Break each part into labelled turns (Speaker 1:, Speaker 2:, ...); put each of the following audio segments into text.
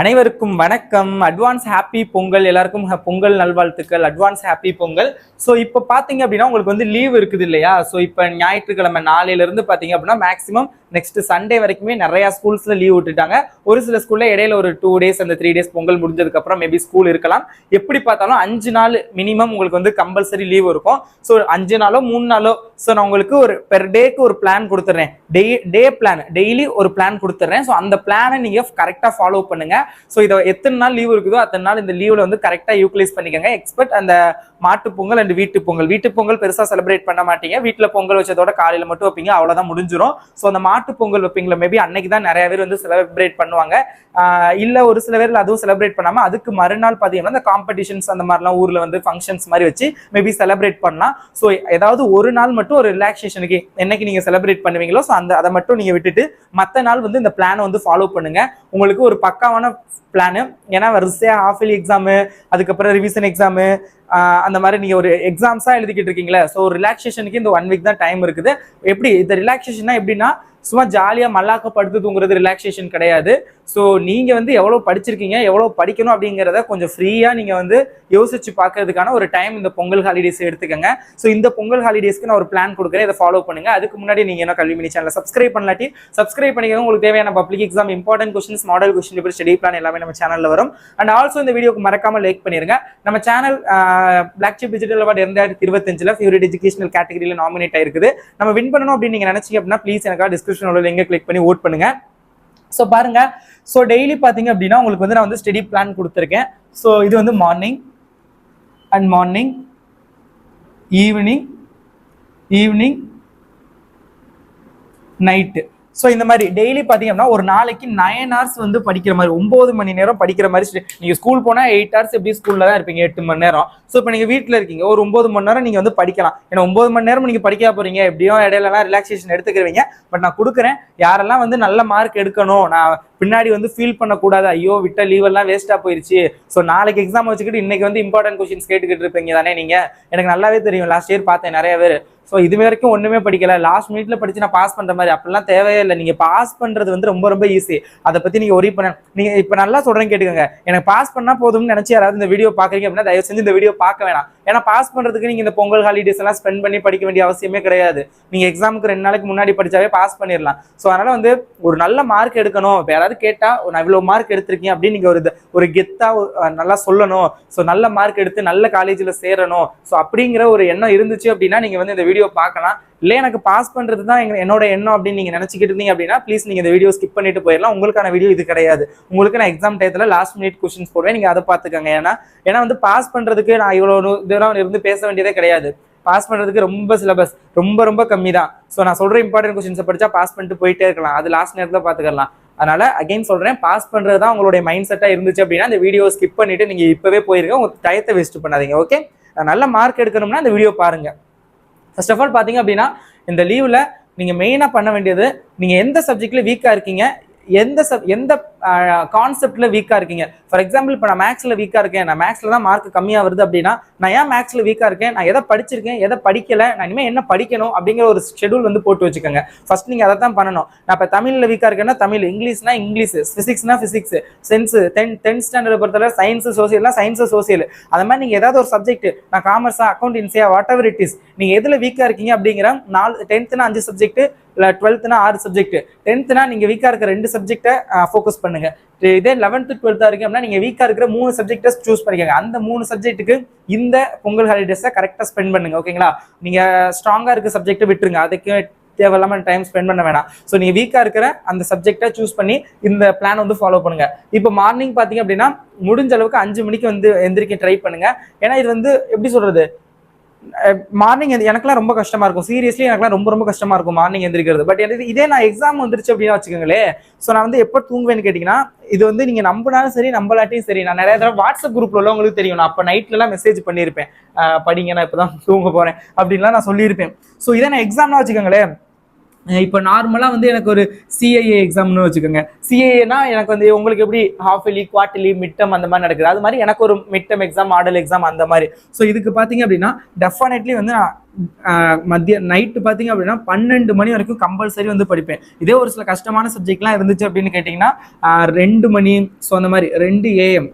Speaker 1: அனைவருக்கும் வணக்கம். Advance happy Pongal. எல்லாருக்கும் பொங்கல் நல்வாழ்த்துக்கள். Advance happy Pongal. ஸோ இப்போ பார்த்தீங்க அப்படின்னா உங்களுக்கு வந்து லீவ் இருக்குது இல்லையா? ஸோ இப்போ ஞாயிற்றுக்கிழமை நாளையிலிருந்து பார்த்தீங்க அப்படின்னா மேக்ஸிமம் நெக்ஸ்ட் சண்டே வரைக்குமே நிறைய ஸ்கூல்ஸ்ல லீவ் விட்டுட்டாங்க. ஒரு சில ஸ்கூல்ல இடையில ஒரு 2 days அந்த 3 days பொங்கல் முடிஞ்சதுக்கு அப்புறம் மேபி ஸ்கூல் இருக்கலாம். எப்படி பார்த்தாலும் 5 நாள் மினிமம் உங்களுக்கு வந்து கம்பல்சரி லீவ் இருக்கும். ஸோ 5 நாளோ 3 நாளோ ஸோ நான் உங்களுக்கு ஒரு பெர் டேக்கு ஒரு பிளான் கொடுத்துட்றேன். டே பிளான் டெய்லி ஒரு பிளான் கொடுத்துட்றேன். ஸோ அந்த பிளானை நீங்க கரெக்டா ஃபாலோ பண்ணுங்க. ஸோ இதை எத்தனை நாள் லீவ் இருக்குதோ அத்தனை நாள் இந்த லீவ்ல வந்து கரெக்டா யூட்டிலைஸ் பண்ணிக்கோங்க. எக்ஸ்பெக்ட் அந்த மாட்டு பொங்கல் அண்ட் வீட்டு பொங்கல் பெருசா செலிப்ரேட் பண்ண மாட்டீங்க. வீட்டுல பொங்கல் வச்சதோட காலையில மட்டும் வைப்பீங்க, அவ்வளவுதான் முடிஞ்சிடும். ஸோ அந்த மாட்டு பொங்கல் வைப்பீங்களா மேபி அன்னைக்கு தான் நிறைய பேர் வந்து செலிப்ரேட் பண்ணுவாங்க. இல்ல ஒரு சில பேர் அதுவும் செலிப்ரேட் பண்ணாம அதுக்கு மறுநாள் பாத்தீங்கன்னா இந்த காம்படிஷன்ஸ் அந்த மாதிரிலாம் ஊர்ல வந்து ஃபங்க்ஷன்ஸ் மாதிரி வச்சு மேபி செலிப்ரேட் பண்ணலாம். ஸோ ஏதாவது ஒரு நாள் மட்டும் ஒரு ரிலாக்ஸேஷனுக்கு என்னைக்கு நீங்க செலிப்ரேட் பண்ணுவீங்களோ ஸோ அந்த அதை மட்டும் நீங்க விட்டுட்டு மற்ற நாள் வந்து இந்த பிளானை வந்து ஃபாலோ பண்ணுங்க. உங்களுக்கு ஒரு பக்காவான பிளானு. ஏன்னா வரிசையா ஹாஃப் இயர்லி எக்ஸாமு, அதுக்கப்புறம் ரிவிஷன் எக்ஸாமு, அந்த மாதிரி நீங்க ஒரு எக்ஸாம்ஸா எழுதிக்கிட்டு இருக்கீங்களா? ஸோ ரிலாக்ஸேஷனுக்கு இந்த 1 week தான் டைம் இருக்குது. எப்படி இந்த ரிலாக்ஸேஷன்னா எப்படின்னா சும்மா ஜாலியா மல்லாக்க படுத்து தூங்குறது ரிலாக்ஸேஷன் கிடையாது. ஸோ நீங்க வந்து எவ்வளவு படிச்சிருக்கீங்க, எவ்வளவு படிக்கணும் அப்படிங்கிறத கொஞ்சம் ஃப்ரீயா நீங்க வந்து யோசிச்சு பார்க்கறதுக்கான ஒரு டைம் இந்த பொங்கல் ஹாலிடேஸ் எடுத்துக்கங்க. ஸோ இந்த பொங்கல் ஹாலிடேஸ்க்கு நான் ஒரு பிளான் கொடுக்குறேன், இதை ஃபாலோ பண்ணுங்க. அதுக்கு முன்னாடி நீங்க என்ன கல்வி மணி சேனலை சப்ஸ்கிரைப் பண்ணலாட்டி சப்ஸ்கிரைப் பண்ணிக்கோங்க. உங்களுக்கு தேவையான public exam important questions, model question paper, study plan எல்லாமே நம்ம சேனல்ல வரும். அண்ட் ஆல்சோ இந்த வீடியோக்கு மறக்காம லைக் பண்ணிருங்க. நம்ம channel black sheep digital award 2025 favourite educational கேட்டகரியில நாமினேட் ஆயிருக்குது. நம்ம வின் பண்ணணும் அப்படின்னு நீங்க நினைச்சீங்க அப்படின்னா ப்ளீஸ் எனக்கு டிஸ்கிரிப்ஷனோட லிங்கை கிளிக் பண்ணி ஓட் பண்ணுங்க. ஸோ பாருங்க, ஸோ டெய்லி பார்த்தீங்க அப்படின்னா உங்களுக்கு வந்து நான் வந்து ஸ்டடி பிளான் கொடுத்துருக்கேன். ஸோ இது வந்து மார்னிங், ஈவினிங், நைட்டு. ஸோ இந்த மாதிரி டெய்லி பார்த்தீங்க அப்படின்னா ஒரு நாளைக்கு 9 hours வந்து படிக்கிற மாதிரி, 9 மணி நேரம் படிக்கிற மாதிரி. நீங்கள் ஸ்கூல் போனால் 8 hours எப்படி ஸ்கூலில் தான் இருப்பீங்க, 8 மணி நேரம். ஸோ இப்போ நீங்கள் வீட்டில் இருக்கீங்க, ஒரு 9 மணி நேரம் நீங்கள் வந்து படிக்கலாம். ஏன்னா 9 மணி நேரம் நீங்கள் படிக்க போறீங்க, எப்படியும் இடையிலலாம் ரிலாக்ஸேஷன் எடுத்துக்கிறீங்க. பட் நான் கொடுக்குறேன், யாரெல்லாம் வந்து நல்ல மார்க் எடுக்கணும், நான் பின்னாடி வந்து ஃபீல் பண்ணக்கூடாது, ஐயோ விட்ட லீவ் எல்லாம் வேஸ்டா போயிருச்சு, ஸோ நாளைக்கு எக்ஸாம் வச்சுக்கிட்டு இன்னைக்கு வந்து இம்பார்ட்டன்ட் கொஸ்டின்ஸ் கேட்டுக்கிட்டு இருப்பீங்க தானே நீங்க. எனக்கு நல்லாவே தெரியும், லாஸ்ட் இயர் பார்த்தேன் நிறைய பேர். ஸோ இது வரைக்கும் ஒண்ணுமே படிக்கல, லாஸ்ட் மினிட்ல படிச்சு நான் பாஸ் பண்ற மாதிரி அப்படிலாம் தேவையே இல்லை. நீங்க பாஸ் பண்றது வந்து ரொம்ப ரொம்ப ஈஸி. அதை பத்தி நீங்க ஒரி பண்ண, நீங்க இப்ப நல்லா சொல்றேன் கேட்டுக்கோங்க. எனக்கு பாஸ் பண்ணா போதும்னு நினைச்சு யாராவது இந்த வீடியோ பாக்குறீங்க அப்படின்னா தயவு செஞ்சு இந்த வீடியோ பார்க்க வேணாம். ஏன்னா பாஸ் பண்றதுக்கு நீங்க இந்த பொங்கல் ஹாலிடேஸ் எல்லாம் ஸ்பெண்ட் பண்ணி படிக்க வேண்டிய அவசியமே கிடையாது. நீங்க எக்ஸாமுக்கு 2 நாளைக்கு முன்னாடி படிச்சாவே பாஸ் பண்ணிடலாம். ஸோ அதனால வந்து ஒரு நல்ல மார்க் எடுக்கணும். இப்போ யாராவது கேட்டா நான் இவ்வளவு மார்க் எடுத்திருக்கீங்க அப்படின்னு நீங்க ஒரு கெத்தா நல்லா சொல்லணும். ஸோ நல்ல மார்க் எடுத்து நல்ல காலேஜ்ல சேரணும். ஸோ அப்படிங்கிற ஒரு எண்ணம் இருந்துச்சு அப்படின்னா நீங்க வந்து இந்த வீடியோ பார்க்கலாம். இல்லை எனக்கு பாஸ் பண்றது தான் என்னோட எண்ணம் அப்படின்னு நீங்க நினைச்சுக்கிட்டு இருந்தீங்க அப்படின்னா ப்ளீஸ் நீங்க இந்த வீடியோ ஸ்கிப் பண்ணிட்டு போயிடலாம். உங்களுக்கான வீடியோ இது கிடையாது. உங்களுக்கு நான் எக்ஸாம் டயத்துல லாஸ்ட் மினிட் கொஸ்டின்ஸ் போடுவேன், நீங்க அதை பார்த்துக்கோங்க. ஏன்னா வந்து பாஸ் பண்றதுக்கு நான் இவ்வளவு தூரம் இருந்து பேச வேண்டியதே கிடையாது. பாஸ் பண்றதுக்கு ரொம்ப சிலபஸ் ரொம்ப கம்மி தான். ஸோ நான் சொல்ற இம்பார்ட்டன்ட் கொஸ்டின்ஸை படிச்சா பாஸ் பண்ணிட்டு போயிட்டே இருக்கலாம், அது லாஸ்ட் நேரத்தில் பார்த்துக்கலாம். அதனால அகைன் சொல்றேன், பாஸ் பண்றது தான் உங்களுடைய மைண்ட் செட்டா இருந்துச்சு அப்படின்னா இந்த வீடியோ ஸ்கிப் பண்ணிட்டு நீங்க இப்பவே போயிருங்க, உங்க டயத்தை வேஸ்ட் பண்ணாதீங்க. ஓகே, நல்ல மார்க் எடுக்கணும்னா இந்த வீடியோ பாருங்க. ஃபர்ஸ்ட் ஆஃப் ஆல் பாத்தீங்க அப்படின்னா இந்த லீவ்ல நீங்க மெயினா பண்ண வேண்டியது, நீங்க எந்த சப்ஜெக்ட்ல வீக்கா இருக்கீங்க, எந்த கான்செப்ட்ல வீக்கா இருக்கீங்க. ஃபார் எக்ஸாம்பிள் இப்போ நான் மேக்ஸ்ல வீக்கா இருக்கேன், நான் மேக்ஸ்ல தான் மார்க் கம்மியா வருது அப்படின்னா நான் ஏன் மேக்ஸ்ல வீக்கா இருக்கேன், நான் எதை படிச்சிருக்கேன், எதை படிக்கல, நான் இனிமேல் என்ன படிக்கணும் அப்படிங்கிற ஒரு ஷெடியூல் வந்து போட்டு வச்சுக்கோங்க. ஃபர்ஸ்ட் நீங்க அதை தான் பண்ணணும். நான் இப்போ தமிழ்ல வீக்கா இருக்கேன்னா தமிழ், இங்கிலீஷ்னா இங்கிலீஷ், பிசிக்ஸ்னா பிசிக்ஸ், சென்ஸ் 10th ஸ்டாண்டர்ட் பொறுத்தவரை சயின்ஸ் சோசியல்னா சயின்ஸ் சோசியல். அது மாதிரி நீங்க ஏதாவது ஒரு சப்ஜெக்ட், நான் காமர்ஸா அக்கௌண்டன்சியா வாட் எவர் இட் இஸ், நீங்க எதுல வீக்கா இருக்கீங்க அப்படிங்கிற 10th 5 சப்ஜெக்ட், இல்லை 12th 6 சப்ஜெக்ட், 10th நீங்க வீக்கா இருக்கிற 2 சப்ஜெக்டை ஃபோக்கஸ் பண்ணுங்க. இதே 11th 12th இருக்கு அப்படின்னா நீங்க வீக்கா இருக்கிற 3 சப்ஜெக்டை சூஸ் பண்ணிக்கோங்க. அந்த 3 சப்ஜெக்ட்டுக்கு இந்த பொங்கல் ஹாலிடேஸை கரெக்டா ஸ்பெண்ட் பண்ணுங்க. ஓகேங்களா, நீங்க ஸ்ட்ராங்கா இருக்க சப்ஜெக்டை விட்டுருங்க, அதுக்கு தேவையில்லாம டைம் ஸ்பெண்ட் பண்ண வேணாம். ஸோ நீங்க வீக்கா இருக்கிற அந்த சப்ஜெக்டை சூஸ் பண்ணி இந்த பிளான் வந்து ஃபாலோ பண்ணுங்க. இப்போ மார்னிங் பாத்தீங்க அப்படின்னா முடிஞ்ச அளவுக்கு 5 மணிக்கு வந்து எந்திரிக்க ட்ரை பண்ணுங்க. ஏன்னா இது வந்து எப்படி சொல்றது, மார்னிங் எனக்குலாம் ரொம்ப கஷ்டமா இருக்கும். சீரியஸ்லி எனக்குலாம் ரொம்ப கஷ்டமா இருக்கும் மார்னிங் எந்திரிக்கிறது. பட் இதே நான் எக்ஸாம் வந்துருச்சு அப்படின்னா வச்சுக்கோங்களேன், ஸோ நான் வந்து எப்போ தூங்குவேன்னு கேட்டீங்கன்னா, இது வந்து நீங்க நம்பினாலும் சரி நம்பலாட்டியும் சரி, நான் நிறைய தடவை வாட்ஸ்அப் குரூப்ல உள்ள உங்களுக்கு தெரியும், நான் அப்போ நைட்ல எல்லாம் மெசேஜ் பண்ணியிருப்பேன், படிங்க நான் இப்பதான் தூங்க போறேன் அப்படின்லாம் நான் சொல்லியிருப்பேன். ஸோ இதே நான் எக்ஸாம்னா வச்சுக்கோங்களேன், இப்போ நார்மலாக வந்து எனக்கு ஒரு சிஐஏ எக்ஸாம்னு வச்சுக்கோங்க. சிஐஏனா எனக்கு வந்து உங்களுக்கு எப்படி half yearly, quarterly, mid term அந்த மாதிரி நடக்குது. அது மாதிரி எனக்கு ஒரு mid term exam, model exam அந்த மாதிரி. ஸோ இதுக்கு பார்த்தீங்க அப்படின்னா டெஃபினெட்லி வந்து நான் மதிய நைட்டு பார்த்தீங்க அப்படின்னா 12 மணி வரைக்கும் கம்பல்சரி வந்து படிப்பேன். இதே ஒரு சில கஷ்டமான சப்ஜெக்ட்லாம் இருந்துச்சு அப்படின்னு கேட்டிங்கன்னா 2 மணி, ஸோ அந்த மாதிரி 2 AM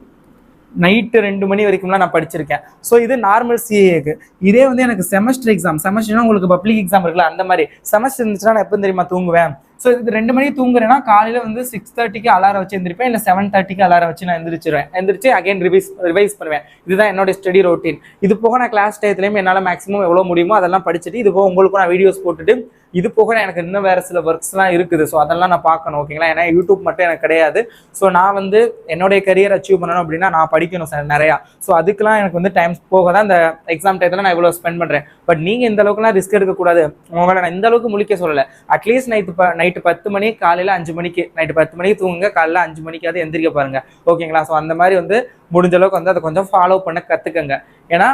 Speaker 1: நைட்டு 2 மணி வரைக்கும்லாம் நான் படிச்சிருக்கேன். ஸோ இது நார்மல் சிஏக்கு. இதே வந்து எனக்கு செமஸ்டர் எக்ஸாம், செமஸ்டர்னா உங்களுக்கு பப்ளிக் எக்ஸாம் இருக்குல்ல அந்த மாதிரி செமஸ்டர் இருந்துச்சுன்னா நான் எப்போ தெரியுமா தூங்குவேன்? ஸோ இது 2 மணிக்கு தூங்குறேன்னா காலையில் வந்து 6:30க்கு அலாரம் வச்சு எந்திரிப்பேன், இல்லை 7:30க்கு அலாரம் வச்சு நான் எந்திரிச்சு அகைன் ரிவைஸ் பண்ணுவேன். இதுதான் என்னோட ஸ்டடி ரொட்டீன். இது போக நான் கிளாஸ் டயத்துலையும் என்னால் மேக்ஸிமம் எவ்வளோ முடியுமோ அதெல்லாம் படிச்சுட்டு, இது போக உங்களுக்கும் நான் வீடியோஸ் போட்டுட்டு, இது போக எனக்கு இன்னும் வேறு சில ஒர்க்ஸ்லாம் இருக்குது. ஸோ அதெல்லாம் நான் பார்க்கணும், ஓகேங்களா? ஏன்னா யூடியூப் மட்டும் எனக்கு கிடையாது. ஸோ நான் வந்து என்னுடைய கரியர் அச்சீவ் பண்ணணும் அப்படின்னா நான் படிக்கணும் சார் நிறையா. ஸோ அதுக்கெலாம் எனக்கு வந்து டைம் போக தான் இந்த எக்ஸாம் டயத்தில் நான் இவ்வளோ ஸ்பெண்ட் பண்ணுறேன். பட் நீங்கள் இந்த அளவுக்குலாம் ரிஸ்க் எடுக்கக்கூடாது. உங்களை நான் இந்த அளவுக்கு முழிக்க சொல்லலை. அட்லீஸ்ட் நைட்டு 10 மணி, காலையில் 5 மணிக்கு, நைட்டு 10 மணிக்கு தூங்குங்க, காலையில் 5 மணிக்காவது எந்திரிக்க பாருங்க, ஓகேங்களா? ஸோ அந்த மாதிரி வந்து முடிஞ்ச அளவுக்கு வந்து அதை கொஞ்சம் ஃபாலோ பண்ண கற்றுக்கங்க. ஏன்னா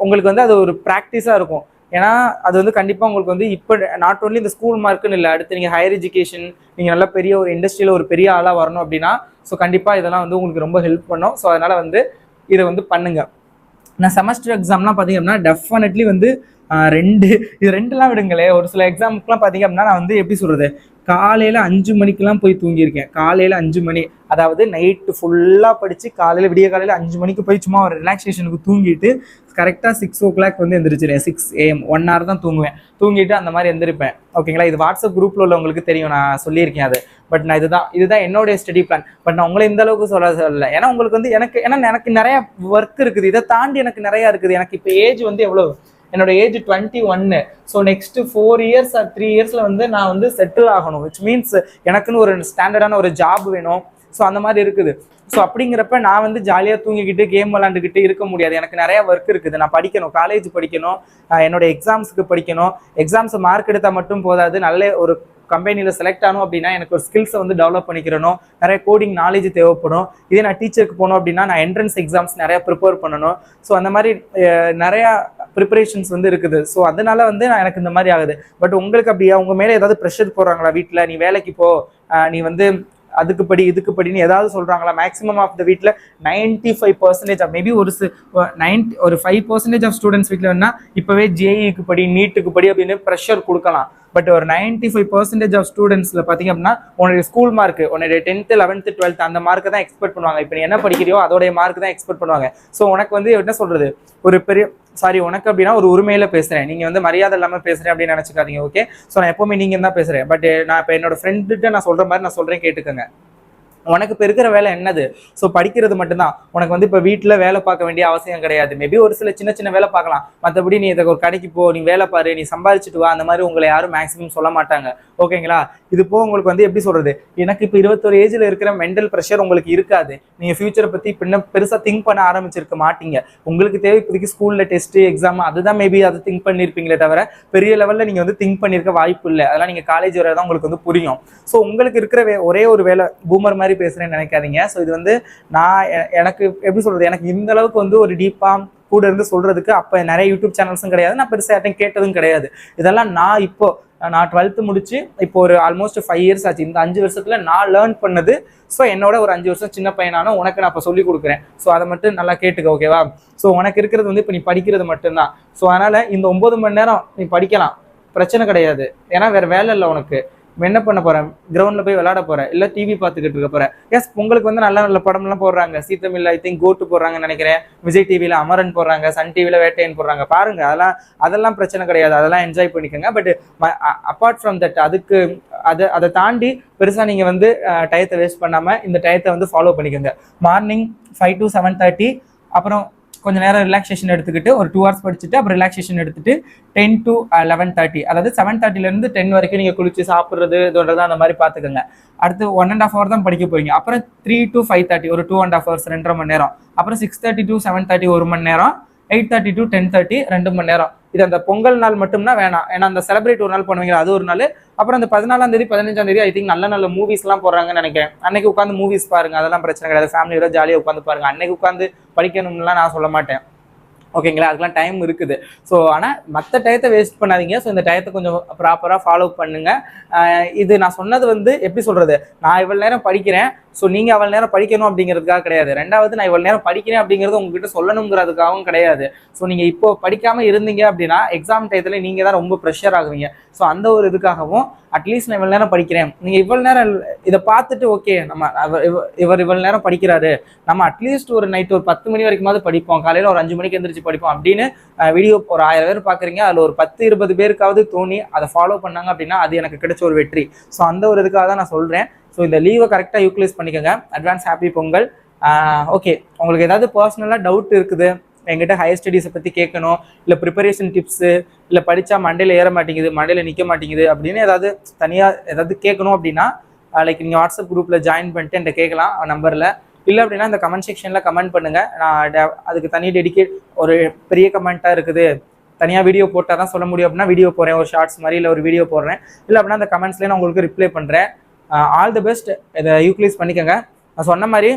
Speaker 1: உங்களுக்கு வந்து அது ஒரு ப்ராக்டிஸாக இருக்கும். ஏன்னா அது வந்து கண்டிப்பாக உங்களுக்கு வந்து இப்போ நாட் ஓன்லி இந்த ஸ்கூல் மார்க்குன்னு இல்லை, அடுத்து நீங்கள் ஹையர் எஜுகேஷன், நீங்கள் நல்ல பெரிய ஒரு இண்டஸ்ட்ரியில் ஒரு பெரிய ஆளாக வரணும் அப்படின்னா ஸோ கண்டிப்பாக இதெல்லாம் வந்து உங்களுக்கு ரொம்ப ஹெல்ப் பண்ணும். ஸோ அதனால் வந்து இதை வந்து பண்ணுங்க. நான் செமஸ்டர் எக்ஸாம்லாம் பார்த்தீங்க அப்படின்னா டெஃபினெட்லி வந்து இது ரெண்டுலாம் விடுங்களே. ஒரு சில எக்ஸாமுக்குலாம் பார்த்தீங்க அப்படின்னா நான் வந்து எப்படி சொல்கிறது, காலையில் 5 மணிக்கெலாம் போய் தூங்கியிருக்கேன். காலையில் 5 மணி, அதாவது நைட்டு ஃபுல்லாக படித்து காலையில் விடிய காலையில் 5 மணிக்கு போய் சும்மா ஒரு ரிலாக்ஸேஷனுக்கு தூங்கிட்டு கரெக்டாக 6 o'clock வந்து எந்திரிச்சிருவேன். 6 AM 1 hour தான் தூங்குவேன். தூங்கிட்டு அந்த மாதிரி எந்திரிப்பேன், ஓகேங்களா? இது வாட்ஸ்அப் குரூப்பில் உள்ளவங்களுக்கு தெரியும், நான் சொல்லியிருக்கேன் அது. பட் நான் இதுதான் என்னுடைய ஸ்டடி பிளான். பட் நான் உங்களை இந்த அளவுக்கு சொல்லலை. ஏன்னா உங்களுக்கு வந்து எனக்கு நிறைய ஒர்க் இருக்குது, இதை தாண்டி எனக்கு நிறையா இருக்குது. எனக்கு இப்போ ஏஜ் வந்து எவ்வளோ, என்னோட age 21. So next 4 years or 3 yearsல வந்து நான் வந்து செட்டில் ஆகணும். விச் மீன்ஸ் எனக்குன்னு ஒரு ஸ்டாண்டர்டான ஒரு ஜாப் வேணும். ஸோ அந்த மாதிரி இருக்குது. ஸோ அப்படிங்கிறப்ப நான் வந்து ஜாலியாக தூங்கிக்கிட்டு கேம் விளாண்டுக்கிட்டு இருக்க முடியாது. எனக்கு நிறைய ஒர்க் இருக்குது. நான் படிக்கணும், காலேஜ் படிக்கணும், என்னோட எக்ஸாம்ஸுக்கு படிக்கணும். எக்ஸாம்ஸை மார்க் எடுத்தால் மட்டும் போதாது, நல்ல ஒரு கம்பெனியில் செலக்ட் ஆகணும் அப்படின்னா எனக்கு ஒரு ஸ்கில்ஸை வந்து டெவலப் பண்ணிக்கிறணும். நிறைய கோடிங் நாலேஜ் தேவைப்படும். இதே நான் டீச்சருக்கு போகணும் அப்படின்னா நான் என்ட்ரன்ஸ் எக்ஸாம்ஸ் நிறையா ப்ரிப்பேர் பண்ணணும். ஸோ அந்த மாதிரி நிறையா ப்ரிப்பரேஷன்ஸ் வந்து இருக்குது. ஸோ அதனால வந்து எனக்கு இந்த மாதிரி ஆகுது. பட் உங்களுக்கு அப்படியா, உங்கள் மேலே ஏதாவது ப்ரெஷர் போடுறாங்களா வீட்டில், நீ வேலைக்கு போ, நீ வந்து அதுக்கு படி இதுக்கு படின்னு ஏதாவது சொல்கிறாங்களா? மேக்ஸிமம் ஆஃப் த வீட்டில் 95% மேபி ஒரு 5% ஆஃப் ஸ்டூடெண்ட்ஸ் வீட்டில் வேணா இப்போவே ஜேஇக்கு படி, நீட்டுக்கு படி அப்படின்னு ப்ரெஷர் கொடுக்கலாம். பட் ஒரு 95% ஆஃப் ஸ்டூடெண்ட்ஸில் பார்த்தீங்க அப்படின்னா உன்னுடைய ஸ்கூல் மார்க், உன்னுடைய 10th 11th 12th அந்த மார்க்கு தான் எக்ஸ்பெக்ட் பண்ணுவாங்க. இப்போ நீ என்ன படிக்கிறியோ அதோடைய மார்க் தான் எக்ஸ்பெக்ட் பண்ணுவாங்க. ஸோ உனக்கு வந்து என்ன சொல்கிறது, ஒரு பெரிய உனக்கு அப்படின்னா ஒரு உரிமையில பேசுறேன், நீங்க வந்து மரியாதை இல்லாம பேசுறேன் அப்படின்னு நினைச்சுக்காதீங்க, ஓகே? ஸோ நான் எப்பவுமே நீங்க தான் பேசுறேன். பட் நான் இப்போ என்னோட ஃப்ரெண்டுகிட்ட நான் சொல்ற மாதிரி நான் சொல்றேன், கேட்டுக்கோங்க. உனக்கு இப்போ இருக்கிற வேலை என்னது? ஸோ படிக்கிறது மட்டும்தான். உனக்கு வந்து இப்போ வீட்டில் வேலை பார்க்க வேண்டிய அவசியம் கிடையாது. மேபி ஒரு சில சின்ன சின்ன வேலை பார்க்கலாம். மற்றபடி நீ இதை ஒரு கடைக்கு போ, நீ வேலை பாரு, நீ சம்பாதிச்சுட்டு வா, அந்த மாதிரி உங்களை யாரும் மேக்ஸிமம் சொல்ல மாட்டாங்க, ஓகேங்களா? இது போக உங்களுக்கு வந்து எப்படி சொல்றது, எனக்கு இப்போ 21 ஏஜில் இருக்கிற மென்டல் ப்ரெஷர் உங்களுக்கு இருக்காது. நீங்கள் ஃபியூச்சரை பற்றி பின்ன பெருசாக திங்க் பண்ண ஆரம்பிச்சிருக்க மாட்டீங்க. உங்களுக்கு தேவை இப்போதைக்கு ஸ்கூலில் டெஸ்ட்டு எக்ஸாம், அதுதான் மேபி அதை திங்க் பண்ணியிருப்பீங்களே தவிர பெரிய லெவலில் நீங்கள் வந்து திங்க் பண்ணியிருக்க வாய்ப்பு இல்லை. அதெல்லாம் நீங்கள் காலேஜ் வரை தான் உங்களுக்கு வந்து புரியும். ஸோ உங்களுக்கு இருக்கிற ஒரே ஒரு வேலை, பூமர் மாதிரி பேசுறேன்னு நினைக்காதீங்க. ஸோ இது வந்து எனக்கு எப்படி சொல்றது, எனக்கு இந்த அளவுக்கு வந்து ஒரு டீப்பா கூட இருந்து சொல்றதுக்கு அப்போ நிறைய யூடியூப் சேனல்ஸும் கிடையாது, நான் பெருசாக யார்ட்டையும் கேட்டதும் கிடையாது. இதெல்லாம் நான் 12th முடிச்சு இப்போ ஒரு ஆல்மோஸ்ட் 5 years ஆச்சு. இந்த 5 வருஷத்துல நான் லேர்ன் பண்ணது. ஸோ என்னோட ஒரு 5 வருஷம் சின்ன பையனாலும் உனக்கு நான் இப்போ சொல்லி கொடுக்குறேன். ஸோ அதை மட்டும் நல்லா கேட்டுக்க, ஓகேவா? ஸோ உனக்கு இருக்கிறது வந்து இப்போ நீ படிக்கிறது மட்டும்தான். ஸோ அதனால இந்த 9 மணி நேரம் நீ படிக்கலாம், பிரச்சனை கிடையாது. ஏன்னா வேற வேலை இல்லை உனக்கு. என்ன பண்ண போறேன், கிரவுண்ட்ல போய் விளையாட போறேன், இல்ல டிவி பார்த்துக்கிட்டு இருக்க போறேன். எஸ், உங்களுக்கு வந்து நல்ல நல்ல படம் எல்லாம் போடுறாங்க. சீத்தமில்ல ஐ திங்க் கோட்டு போடுறாங்கன்னு நினைக்கிறேன். விஜய் டிவில அமரன் போடுறாங்க, சன் டிவில வேட்டையன் போடுறாங்க. பாருங்க, அதெல்லாம் பிரச்சனை கிடையாது, அதெல்லாம் என்ஜாய் பண்ணிக்கோங்க. பட் அப்பார்ட் ஃப்ரம் தட், அதை தாண்டி பெருசா நீங்க வந்து டயத்தை வேஸ்ட் பண்ணாம இந்த டயத்தை வந்து ஃபாலோ பண்ணிக்கோங்க. மார்னிங் 5 to 7:30, அப்புறம் கொஞ்சம் நேரம் ரிலாக்ஸேஷன் எடுத்துக்கிட்டு ஒரு 2 hours படிச்சுட்டு அப்புறம் ரிலாக்ஸேஷன் எடுத்துட்டு 10 to 11:30, அதாவது 7:30 10 வரைக்கும் நீங்க குளிச்சு சாப்பிட்றது இதோட அந்த மாதிரி பார்த்துக்கோங்க. அடுத்து 1.5 hour தான் படிக்க போறீங்க. அப்புறம் 3 to 5:30 ஒரு 2.5 hours 2.5 மணி நேரம். அப்புறம் 6:30 to 7:30 1 மணி நேரம். 8:30 to 10:30 2 மணி நேரம். இது அந்த பொங்கல் நாள் மட்டும்னா வேணாம், ஏன்னா அந்த செலிப்ரேட் ஒரு நாள் பண்ணுவீங்க, அது ஒரு நாள். அப்புறம் அந்த 14ஆம் தேதி 15ஆம் தேதி ஐ திங்க் நல்ல மூவிஸ்லாம் போடுறாங்கன்னு நினைக்கிறேன். அன்னைக்கு உட்காந்து மூவிஸ் பாருங்க, அதெல்லாம் பிரச்சனை கிடையாது. ஃபேமிலியோட ஜாலியாக உட்காந்து பாருங்க. அன்னைக்கு உட்காந்து படிக்கணும்லாம் நான் சொல்ல மாட்டேன், ஓகேங்களா, அதுக்கெல்லாம் டைம் இருக்குது. ஸோ ஆனால் மற்ற டயத்தை வேஸ்ட் பண்ணாதீங்க. ஸோ இந்த டயத்தை கொஞ்சம் ப்ராப்பராக ஃபாலோ பண்ணுங்க. இது நான் சொன்னது வந்து எப்படி சொல்றது, நான் இவ்வளவு நேரம் படிக்கிறேன், ஸோ நீங்கள் அவ்வளோ நேரம் படிக்கணும் அப்படிங்கிறதுக்காக கிடையாது. ரெண்டாவது, நான் இவ்வளோ நேரம் படிக்கிறேன் அப்படிங்கிறது உங்ககிட்ட சொல்லணுங்கிறதுக்காகவும் கிடையாது. ஸோ நீங்கள் இப்போ படிக்காமல் இருந்தீங்க அப்படின்னா எக்ஸாம் டயத்தில் நீங்கள் தான் ரொம்ப ப்ரெஷர் ஆகுவீங்க. ஸோ அந்த ஒரு இதுக்காகவும் அட்லீஸ்ட் நான் இவ்வளோ நேரம் படிக்கிறேன், நீங்கள் இவ்வளோ நேரம் இதை பார்த்துட்டு ஓகே நம்ம இவர் இவ்வளோ நேரம் படிக்கிறாரு, நம்ம அட்லீஸ்ட் ஒரு நைட் ஒரு 10 மணி வரைக்குமாவது படிப்போம், காலையில் ஒரு 5 மணிக்கு எந்திரிச்சு படிப்போம் அப்படின்னு வீடியோ ஒரு 1000 பேர் பார்க்குறீங்க, அதில் ஒரு 10-20 பேருக்காவது தோணி அதை ஃபாலோ பண்ணாங்க அப்படின்னா அது எனக்கு கிடைச்ச ஒரு வெற்றி. ஸோ அந்த ஒரு இதுக்காக தான் நான் சொல்கிறேன். ஸோ இந்த லீவை கரெக்டாக யூட்டிலைஸ் பண்ணிக்கோங்க. Advance happy Pongal. ஓகே, உங்களுக்கு ஏதாவது பர்சனலாக டவுட் இருக்குது, என்கிட்ட ஹையர் ஸ்டடீஸை பற்றி கேட்கணும், இல்லை ப்ரிப்பரேஷன் டிப்ஸு, இல்லை படித்தா மண்டையில் ஏற மாட்டேங்குது, மண்டையில் நிற்க மாட்டேங்குது அப்படின்னு ஏதாவது தனியாக ஏதாவது கேட்கணும் அப்படின்னா லைக் நீங்கள் வாட்ஸ்அப் குரூப்பில் ஜாயின் பண்ணிட்டு என்கிட்ட கேட்கலாம் நம்பரில். இல்லை அப்படின்னா இந்த கமெண்ட் செக்ஷனில் கமெண்ட் பண்ணுங்கள். நான் அதுக்கு தனி டெடிகேட் ஒரு பெரிய கமெண்ட்டாக இருக்குது, தனியாக வீடியோ போட்டால் தான் சொல்ல முடியும் அப்படின்னா வீடியோ போடுறேன், ஒரு ஷார்ட்ஸ் மாதிரி இல்லை ஒரு வீடியோ போடுறேன். இல்லை அப்படின்னா அந்த கமெண்ட்ஸ்லேயே நான் உங்களுக்கு ரிப்ளை பண்ணுறேன். All the best. இதை யூட்டிலைஸ் பண்ணிக்கோங்க. நான் சொன்ன மாதிரி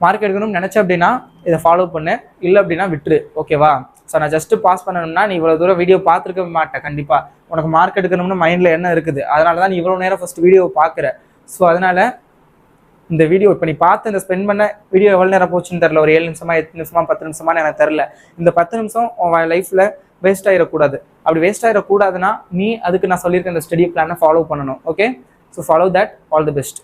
Speaker 1: மார்க் எடுக்கணும்னு நினச்சேன் அப்படின்னா இதை ஃபாலோ பண்ணு, இல்லை அப்படின்னா விட்டுரு. ஓகேவா? ஸோ நான் ஜஸ்ட்டு பாஸ் பண்ணணும்னா நீ இவ்வளோ தூரம் வீடியோ பார்த்துருக்க மாட்டேன். கண்டிப்பாக உனக்கு மார்க் எடுக்கணும்னு மைண்டில் என்ன இருக்குது, அதனால தான் நீ இவ்வளோ நேரம் ஃபஸ்ட் வீடியோ பார்க்குற. ஸோ அதனால் இந்த வீடியோ இப்போ நீ பார்த்து இந்த ஸ்பெண்ட் பண்ண வீடியோ எவ்வளோ நேரம் போச்சுன்னு தெரில, ஒரு 7 நிமிஷமா 8 நிமிஷமா 10 நிமிஷமானு எனக்கு தெரில. இந்த 10 நிமிஷம் உன் லைஃப்பில் வேஸ்ட் ஆகிடக்கூடாது. அப்படி வேஸ்ட் ஆகிடக்கூடாதுன்னா நீ அதுக்கு நான் சொல்லியிருக்க இந்த ஸ்டடி பிளானை ஃபாலோ பண்ணணும். Okay, so follow that. All the best.